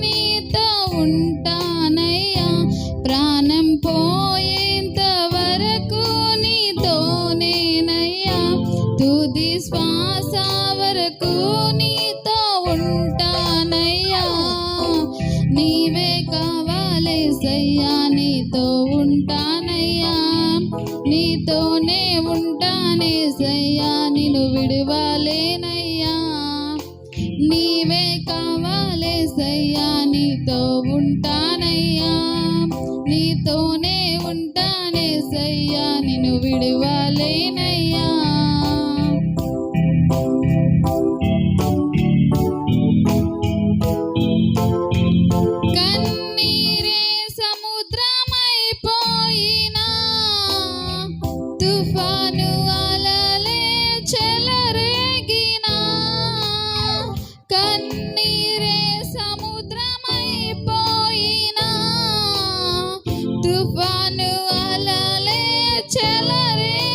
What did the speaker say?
నీతో ఉంటానయ్యా. ప్రాణం పోయేంత వరకు నీతోనేనయ్యా. తుది శ్వాస వరకు నీతో ఉంటానయ్యా. నీవే కావాలేసయ్యా, నీతో ఉంటానయ్యా. నీతోనే ఉంటానేసయ్యా, నిన్ను విడువలేనయ్యా. నీవే కావాలేసయ్యా, నీతో ఉంటానయ్యా. నీతోనే ఉంటానేసయ్యా, నిన్ను విడువలేనయ్యా. కన్నీరే సముద్రమైపోయినా, తుఫాను అలలే చెలరేగినా. కన్నీరే సముద్రమైపోయినా, తుఫాను